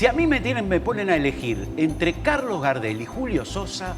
Si a mí me ponen a elegir entre Carlos Gardel y Julio Sosa,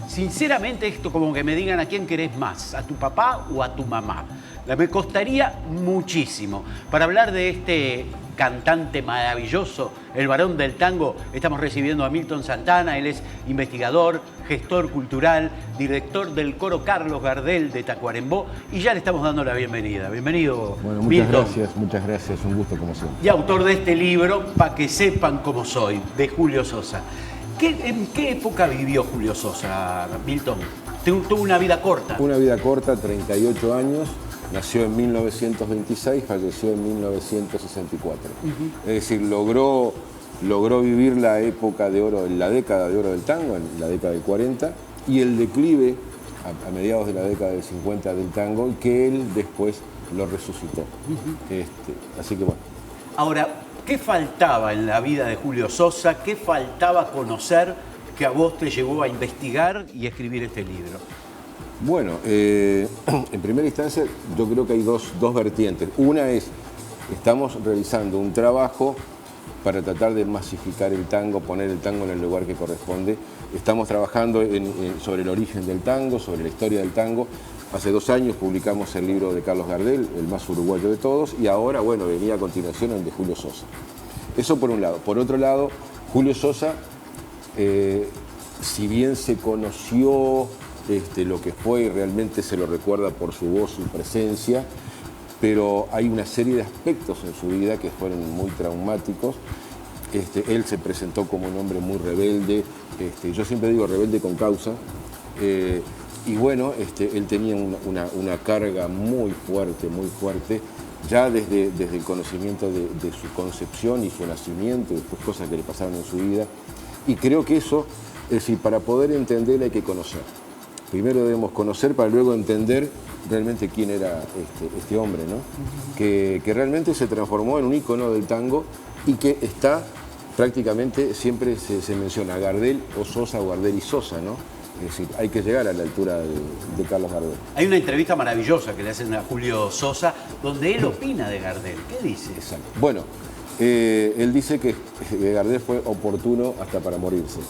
sinceramente esto como que me digan a quién querés más, a tu papá o a tu mamá. Me costaría muchísimo. Para hablar de este cantante maravilloso, el varón del tango, estamos recibiendo a Milton Santana. Él es investigador, gestor cultural, director del coro Carlos Gardel de Tacuarembó, y ya le estamos dando la bienvenida. Bienvenido, bueno, Milton. Muchas gracias, un gusto como siempre. Y autor de este libro, Pa' que sepan cómo soy, de Julio Sosa. ¿En qué época vivió Julio Sosa, Milton? Tuvo una vida corta. Una vida corta, 38 años. Nació en 1926, falleció en 1964. Es decir, logró vivir la época de oro, la década de oro del tango, en la década del 40, y el declive a mediados de la década del 50 del tango, y que él después lo resucitó. Así que bueno. Ahora, ¿qué faltaba en la vida de Julio Sosa? ¿Qué faltaba conocer que a vos te llevó a investigar y escribir este libro? Bueno, en primera instancia yo creo que hay dos vertientes. Una es, estamos realizando un trabajo para tratar de masificar el tango, poner el tango en el lugar que corresponde. Estamos trabajando sobre el origen del tango, sobre la historia del tango. Hace 2 años publicamos el libro de Carlos Gardel, el más uruguayo de todos, y ahora, bueno, venía a continuación el de Julio Sosa. Eso por un lado. Por otro lado, Julio Sosa, si bien se conoció lo que fue y realmente se lo recuerda por su voz, su presencia, pero hay una serie de aspectos en su vida que fueron muy traumáticos. Él se presentó como un hombre muy rebelde, yo siempre digo rebelde con causa, y bueno, él tenía una carga muy fuerte, ya desde el conocimiento de su concepción y su nacimiento, y después cosas que le pasaron en su vida, y creo que eso, es decir, para poder entender hay que conocer. Primero debemos conocer para luego entender realmente quién era este hombre, ¿no? Que realmente se transformó en un ícono del tango y que está prácticamente, siempre se menciona Gardel o Sosa o Gardel y Sosa, ¿no? Es decir, hay que llegar a la altura de Carlos Gardel. Hay una entrevista maravillosa que le hacen a Julio Sosa donde él opina de Gardel. ¿Qué dice? Exacto. Bueno, él dice que Gardel fue oportuno hasta para morirse.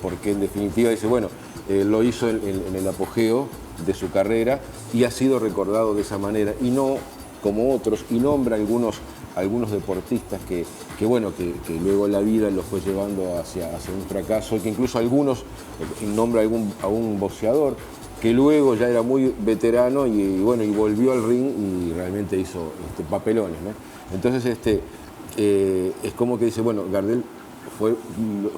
Porque en definitiva dice, bueno, lo hizo en el apogeo de su carrera y ha sido recordado de esa manera y no como otros, y nombra algunos deportistas que luego la vida los fue llevando hacia un fracaso, que incluso algunos, nombra a un boxeador que luego ya era muy veterano y volvió al ring y realmente hizo papelones, ¿no? Entonces es como que dice, bueno, Gardel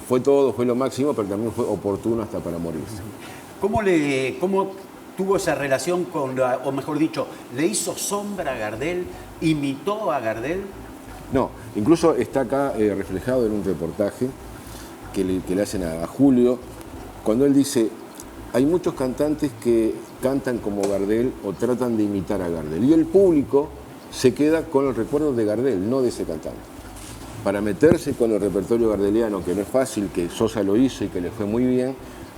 fue todo, fue lo máximo, pero también fue oportuno hasta para morirse. ¿Cómo tuvo esa relación o mejor dicho, le hizo sombra a Gardel? ¿Imitó a Gardel? No, incluso está acá reflejado en un reportaje que le hacen a Julio, cuando él dice, hay muchos cantantes que cantan como Gardel o tratan de imitar a Gardel, y el público se queda con los recuerdos de Gardel, no de ese cantante. Para meterse con el repertorio gardeliano, que no es fácil, que Sosa lo hizo y que le fue muy bien,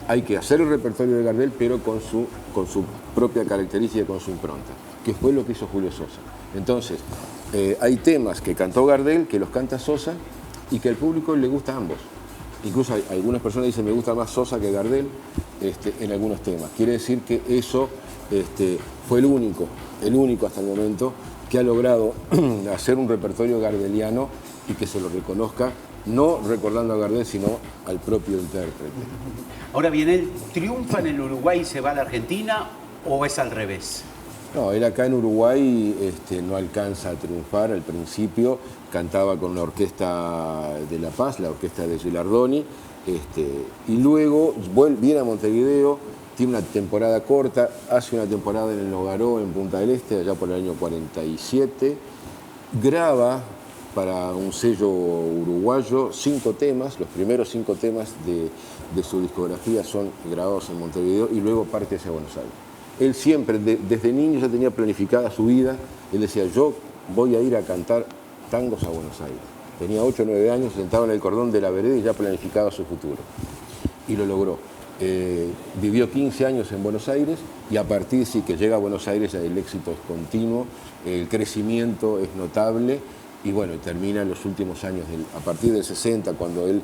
hay que hacer el repertorio de Gardel, pero con su propia característica, con su impronta, que fue lo que hizo Julio Sosa. Entonces, hay temas que cantó Gardel, que los canta Sosa, y que al público le gusta a ambos. Incluso algunas personas dicen, me gusta más Sosa que Gardel en algunos temas. Quiere decir que eso fue el único hasta el momento que ha logrado hacer un repertorio gardeliano y que se lo reconozca, no recordando a Gardel, sino al propio intérprete. Ahora bien, ¿él triunfa en el Uruguay y se va a la Argentina o es al revés? No, él acá en Uruguay no alcanza a triunfar al principio, cantaba con la Orquesta de La Paz, la orquesta de Gilardoni, y luego viene a Montevideo, tiene una temporada corta, hace una temporada en el Nogaró, en Punta del Este, allá por el año 47, graba para un sello uruguayo 5 temas, los primeros 5 temas de su discografía son grabados en Montevideo y luego parte hacia Buenos Aires. Él siempre, desde niño ya tenía planificada su vida, él decía, yo voy a ir a cantar tangos a Buenos Aires. Tenía 8 o 9 años, sentado en el cordón de la vereda y ya planificaba su futuro. Y lo logró. Vivió 15 años en Buenos Aires y a partir sí que llega a Buenos Aires el éxito es continuo, el crecimiento es notable Y bueno, termina en los últimos años, a partir del 60, cuando él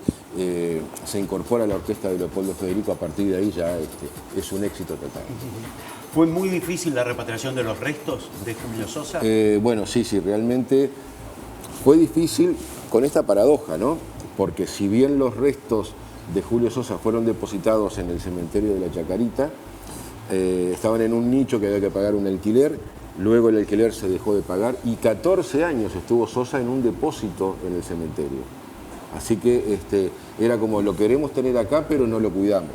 se incorpora a la orquesta de Leopoldo Federico, a partir de ahí ya es un éxito total. ¿Fue muy difícil la repatriación de los restos de Julio Sosa? Bueno, sí, realmente fue difícil con esta paradoja, ¿no? Porque si bien los restos de Julio Sosa fueron depositados en el cementerio de la Chacarita, estaban en un nicho que había que pagar un alquiler. Luego el alquiler se dejó de pagar y 14 años estuvo Sosa en un depósito en el cementerio. Así que era como lo queremos tener acá, pero no lo cuidamos.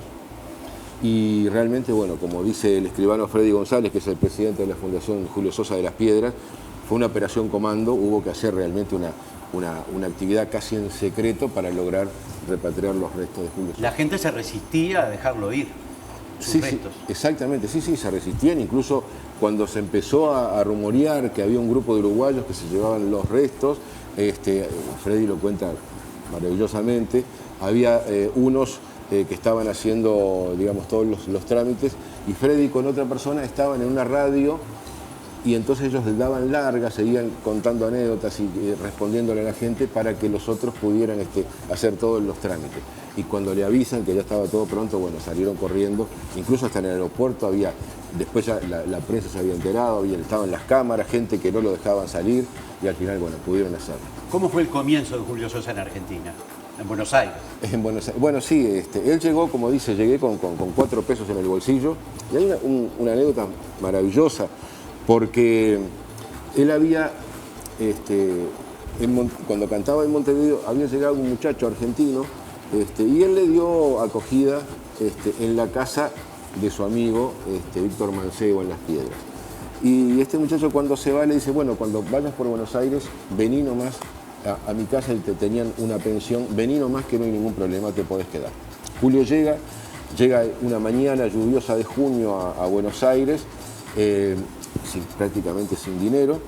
Y realmente, bueno, como dice el escribano Freddy González, que es el presidente de la Fundación Julio Sosa de las Piedras, fue una operación comando, hubo que hacer realmente una actividad casi en secreto para lograr repatriar los restos de Julio Sosa. La gente se resistía a dejarlo ir. Sí, exactamente, sí, se resistían, incluso cuando se empezó a rumorear que había un grupo de uruguayos que se llevaban los restos, Freddy lo cuenta maravillosamente, había unos que estaban haciendo, digamos, todos los trámites, y Freddy con otra persona estaban en una radio, y entonces ellos les daban largas, seguían contando anécdotas y respondiéndole a la gente para que los otros pudieran hacer todos los trámites. Y cuando le avisan que ya estaba todo pronto, bueno, salieron corriendo, incluso hasta en el aeropuerto había, después ya la prensa se había enterado, estaban las cámaras, gente que no lo dejaban salir, y al final, bueno, pudieron hacerlo. ¿Cómo fue el comienzo de Julio Sosa en Argentina? En Buenos Aires. En Buenos Aires. Bueno, sí, él llegó, como dice, llegué con 4 pesos en el bolsillo, y hay una anécdota maravillosa, porque él había, cuando cantaba en Montevideo, había llegado un muchacho argentino, y él le dio acogida en la casa de su amigo Víctor Mancebo en Las Piedras. Y este muchacho cuando se va le dice, bueno, cuando vayas por Buenos Aires, vení nomás a mi casa, y te tenían una pensión, vení nomás que no hay ningún problema, te podés quedar. Julio llega una mañana lluviosa de junio a Buenos Aires, prácticamente sin dinero,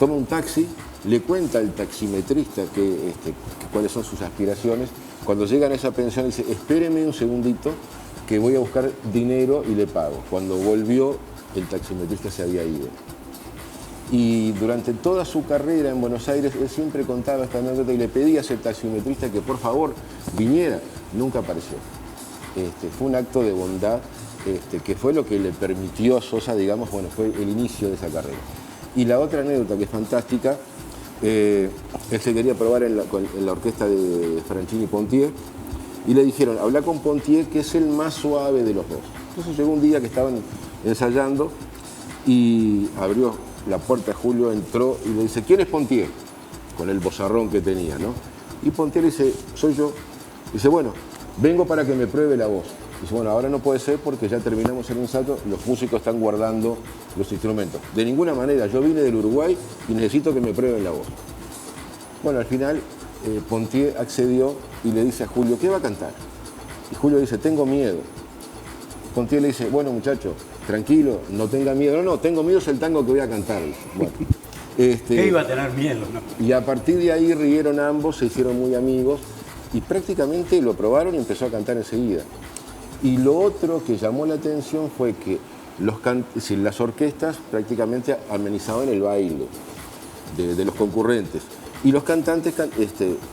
toma un taxi, le cuenta al taximetrista cuáles son sus aspiraciones. Cuando llegan a esa pensión dice, espéreme un segundito que voy a buscar dinero y le pago. Cuando volvió, el taximetrista se había ido. Y durante toda su carrera en Buenos Aires, él siempre contaba esta anécdota y le pedía a ese taximetrista que por favor viniera. Nunca apareció. Fue un acto de bondad que fue lo que le permitió a Sosa, digamos, bueno, fue el inicio de esa carrera. Y la otra anécdota que es fantástica, él se quería probar en la orquesta de Franchini Pontier, y le dijeron, habla con Pontier, que es el más suave de los dos. Entonces llegó un día que estaban ensayando y abrió la puerta, Julio entró y le dice, ¿quién es Pontier? Con el vozarrón que tenía, ¿no? Y Pontier le dice, soy yo. Dice, bueno, vengo para que me pruebe la voz. Dice, bueno, ahora no puede ser porque ya terminamos el ensayo, los músicos están guardando los instrumentos. De ninguna manera, yo vine del Uruguay y necesito que me prueben la voz. Bueno, al final Pontier accedió y le dice a Julio, ¿qué va a cantar? Y Julio dice, tengo miedo. Pontier le dice, bueno muchacho, tranquilo, no tenga miedo. No, tengo miedo, es el tango que voy a cantar. Bueno, ¿qué iba a tener miedo? ¿No? Y a partir de ahí rieron ambos, se hicieron muy amigos y prácticamente lo probaron y empezó a cantar enseguida. Y lo otro que llamó la atención fue que las orquestas prácticamente amenizaban el baile de los concurrentes. Y los cantantes,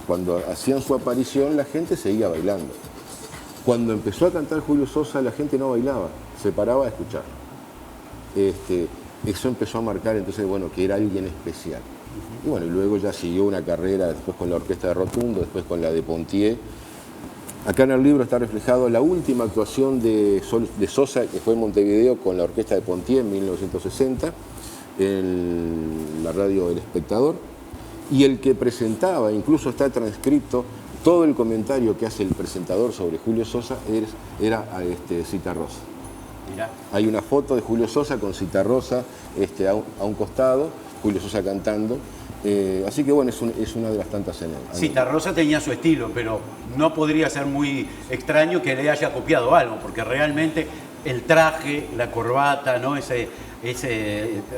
cuando hacían su aparición, la gente seguía bailando. Cuando empezó a cantar Julio Sosa, la gente no bailaba, se paraba a escuchar. Eso empezó a marcar entonces, bueno, que era alguien especial. Y bueno, y luego ya siguió una carrera después con la orquesta de Rotundo, después con la de Pontier. Acá en el libro está reflejado la última actuación de Sosa, que fue en Montevideo con la orquesta de Pontier en 1960, en la radio El Espectador. Y el que presentaba, incluso está transcrito, todo el comentario que hace el presentador sobre Julio Sosa era Citarrosa. Mirá. Hay una foto de Julio Sosa con Citarrosa a un costado, Julio Sosa cantando. Así que bueno, es una de las tantas anécdotas. Citarrosa tenía su estilo, pero no podría ser muy extraño que le haya copiado algo, porque realmente el traje, la corbata, ¿no? Esa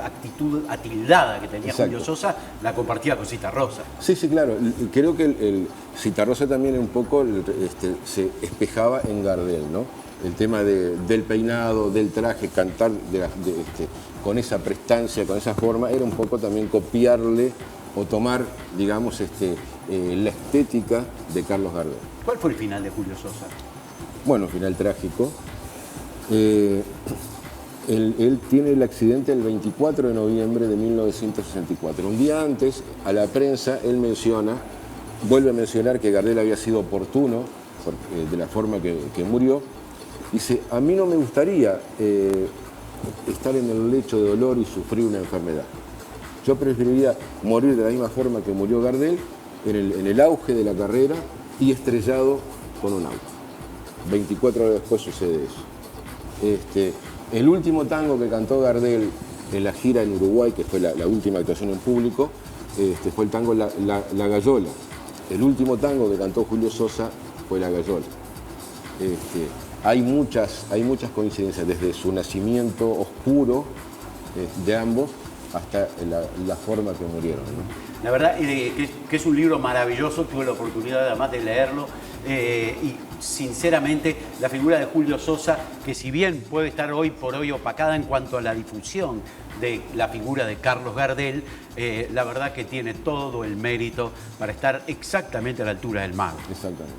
actitud atildada que tenía Julio Sosa, la compartía con Citarrosa. Sí, claro. Creo que el Citarrosa también un poco se espejaba en Gardel, ¿no? El tema del peinado, del traje, cantar con esa prestancia, con esa forma, era un poco también copiarle o tomar, digamos, la estética de Carlos Gardel. ¿Cuál fue el final de Julio Sosa? Bueno, final trágico. Él tiene el accidente el 24 de noviembre de 1964. Un día antes, a la prensa, él vuelve a mencionar que Gardel había sido oportuno de la forma que murió. Dice, a mí no me gustaría estar en el lecho de dolor y sufrir una enfermedad. Yo preferiría morir de la misma forma que murió Gardel, en el auge de la carrera y estrellado con un auto. 24 horas después sucede eso. El último tango que cantó Gardel en la gira en Uruguay, que fue la última actuación en público, fue el tango La Gallola. El último tango que cantó Julio Sosa fue La Gallola. Hay muchas coincidencias, desde su nacimiento oscuro de ambos hasta la forma que murieron, ¿no? La verdad que es un libro maravilloso, tuve la oportunidad además de leerlo y sinceramente la figura de Julio Sosa, que si bien puede estar hoy por hoy opacada en cuanto a la difusión de la figura de Carlos Gardel, la verdad que tiene todo el mérito para estar exactamente a la altura del mago. Exactamente.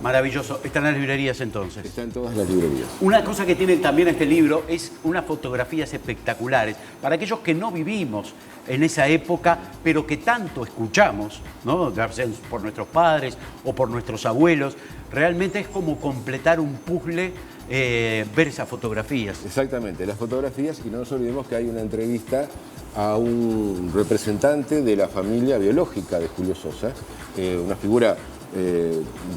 Maravilloso. ¿Está en las librerías entonces? Está en todas las librerías. Una cosa que tiene también este libro es unas fotografías espectaculares. Para aquellos que no vivimos en esa época, pero que tanto escuchamos, ¿no? Ya sea por nuestros padres o por nuestros abuelos, realmente es como completar un puzzle ver esas fotografías. Exactamente, las fotografías, y no nos olvidemos que hay una entrevista a un representante de la familia biológica de Julio Sosa, una figura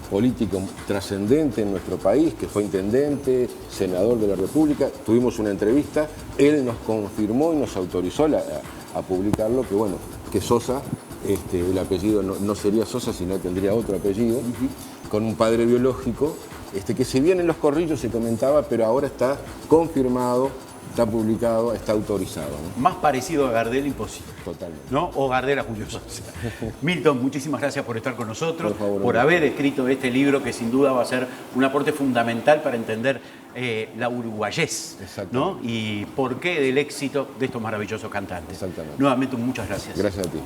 político trascendente en nuestro país, que fue intendente, senador de la República. Tuvimos una entrevista, él nos confirmó y nos autorizó a publicarlo, que bueno, que Sosa, el apellido no sería Sosa, sino tendría otro apellido, con un padre biológico, que si bien en los corrillos se comentaba, pero ahora está confirmado, está publicado, está autorizado, ¿no? Más parecido a Gardel imposible. Totalmente. ¿No? O Gardel a Julio Sosa. Milton, muchísimas gracias por estar con nosotros, Por favor, por haber escrito este libro que sin duda va a ser un aporte fundamental para entender la uruguayés, ¿no? Y por qué del éxito de estos maravillosos cantantes. Exactamente. Nuevamente, muchas gracias. Gracias a ti.